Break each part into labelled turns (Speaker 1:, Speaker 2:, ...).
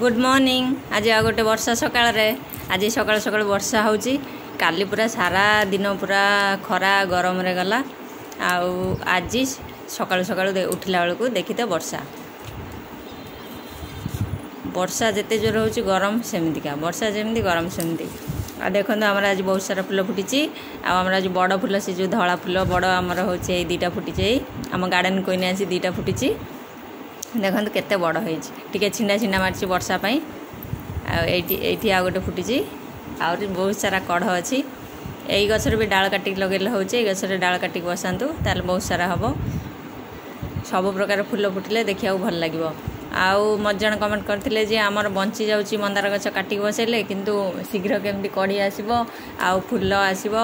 Speaker 1: Good morning. आज आ गोटे वर्षा सकाळ आज सकाळ सकाळ वर्षा होची। काली पूरा सारा दिन पूरा खरा गरम रे गला आज सकाळ सकाळ उठिला बेलू देखी तो वर्षा वर्षा जिते जोर हो गरम सेमतिका वर्षा जमी गरम सेमती। आ देखो आमर आज बहुत सारा फुल फुटी आमर आज बड़ फुल से जो धला फुल बड़ आमर हो दीटा फुटी आम गार्डन कोई आसी दीटा फुटी देखो केते बड़ होटे छिंडा छिंडा मार्च वर्षापाई आईटी आ गोटे फुटी आउरी बहुत सारा कढ़ अच्छी यही गचर भी डाल काटिक लगे होचे गचर डाल काटिक बसातु ताल बहुत सारा हम सब प्रकार फुल फुटिले देखा भल लगे। आउ मत जन कमेंट करते जे आमर बंची जाऊँगी मंदार गच काटिक बसैले किंतु शीघ्र केमती कढ़ी आसब आउ फुल आसब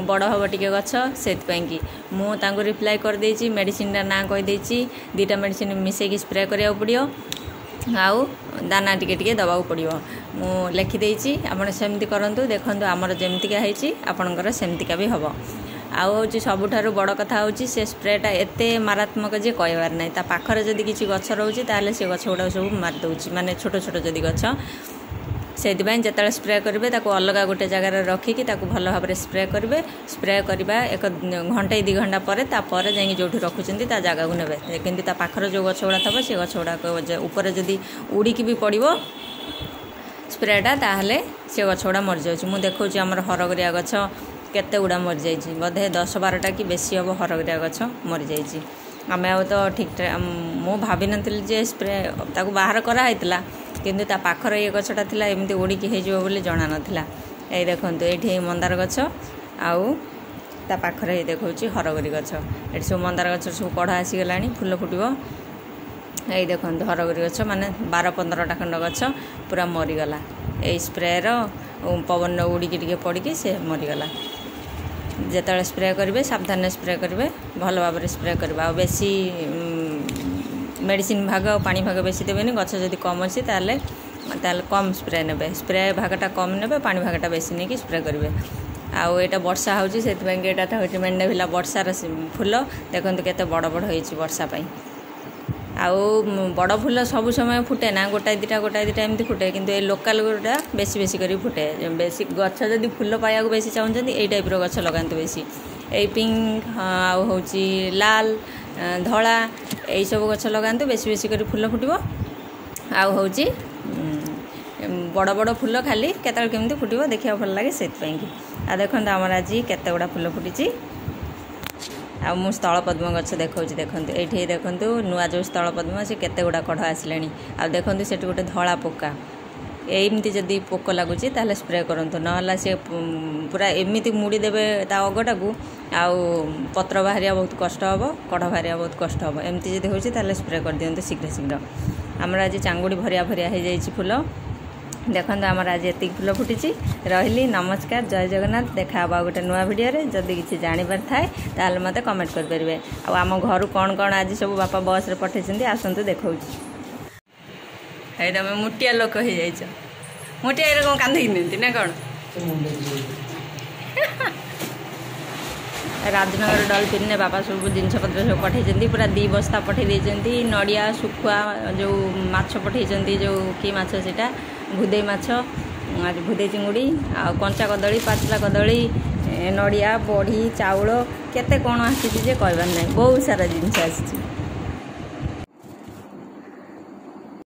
Speaker 1: बड़ हम टे गछ से मुझे रिप्लाई कर देछि मेडिसिन ना कहीदे दीटा मेडिसिन मिसेक स्प्रे करा पड़ो आउ दाना टिके दबा पड़ो मु लिखिदे आपड़ सेमती करूँ देखो आमर जमतिका आपणकर सेमतिका भी हम आउ हूँ सबुठारु बड़ कथा हूँ से स्प्रेटा एते मारात्मक जे कहबार ना ता पाखरे जदि किसी गछ रोचे ताले से गछ गुड़ा सब मारिदे माने छोट छोट जदि गछ से जिते स्प्रे करेंगे अलग गोटे जगार रखिकी भल भाव स्प्रे करेंगे स्प्रे करवा एक घंटे 2 घंटा पर जा जो रखुच्च जगह को ने कि पाखर जो गछ गुड़ा थो से गछ गुड़ा ऊपर जदि उड़ीकी भी पड़ो स्प्रेटा ताहले से गछ गुड़ा मरी जाऊँ। मुझे देखा आमर हरगरिया गछ केते गुड़ा मरी जाइए बोधे 10-12टा कि बेसी हम हरगरिया गछ मरी जाइए। आम आ तो ठीक मु भाभी नी जे स्प्रे बाहर कराई किंतु ता पाखर ये गछटा थिला एमती उड़ीकी हो बोली जना नाला। ये देखो ये मंदार गछ आउ ता पाखर ये देखो हरगरी गछ ये सब मंदार गछ सब कढ़ आसीगला फुल फुटब। ये देखो हरगरी गछ माने 12-15टा खंड गछ पूरा मरीगला ये स्प्रे पवन उड़ीकी टिके पड़की से मरीगला। जिते स्प्रे करेंगे सावधान स्प्रे करेंगे भल भाव स्प्रे करवा बेसी मेडिसिन भाग पानी भाग बेसी देवेनि गछ जदि कम अच्छी ताले कम स्प्रे ने स्प्रे भागटा कम ने पानी भागटा बेसी नहीं स्प्रे करेंगे। आउ यहाँ वर्षा होची से हूँ मेंढाभिला वर्षार फुल देखते केते बड़ बड़ हो वर्षापाई। आउ बड़ फुल सब समय फुटे ना गोटाए दिटा एमती फुटे किंतु ये लोकल गुड़ा बेसी बेसी करी फुटे बेसी गछ जदि फुल पाया बेसी चाहते ये टाइप गछ लगाते बेसी ये पिंक आउ हूँ लाल धला यही सब गछ लगाते बेसी बेसी करी फुल फुटब। आउ हूँ बड़ बड़ फुल खाली केतल केमती फुटब देखा भल लगे से आ देखो आमर आज केते गुड़ा फुल फुटी आ मु स्थल पद्म गछ देखा देखो ये देखो नुआ जो स्थल पद्म से केते गुड़ा कढ़ आसले आ देखो से गोटे धला पोका एमती जदि पोक लगुच ताले स्प्रे करूँ ना सी पूरा एमती मुड़ी देवे ता अगटा को आउ पत्र बाहरिया बहुत कष्ट हम कढ़ बाहरिया बहुत कष्ट हम एमती जदि हो स्प्रे कर दिंतु शीघ्र शीघ्र। आमर आज चांगुड़ी भरिया भरिया हो जाइए फुल देखो आमर आज एति फुल फुटी रही। नमस्कार जय जगन्नाथ देखा गोटे नुआ भिडियो जदि किसी जानिबार थाए ताहले मते कमेंट कर परिबे। आम घर कौन कौन आज सब बापा बस रे पठेइछन्ती आसंतु देखौछि। है तमे मुटिया लोक हो जाइछ मुटिया रे कोन कांदी निंती ना कोन राजनगर डॉल्फिन ने बापा सब जिनपतर सब पठेइछन्ती पूरा 2 बस्ता पठे देइछन्ती नड़िया सुखुआ जो माछ पठेइछन्ती जो कि माछ सेटा भुदे माछ आज भुदे चिंगुड़ी आ कंचा कदली पाचला कदली नड़िया बड़ी चाउल केते कौन आसी कहबार ना बहुत सारा जिनस आसी।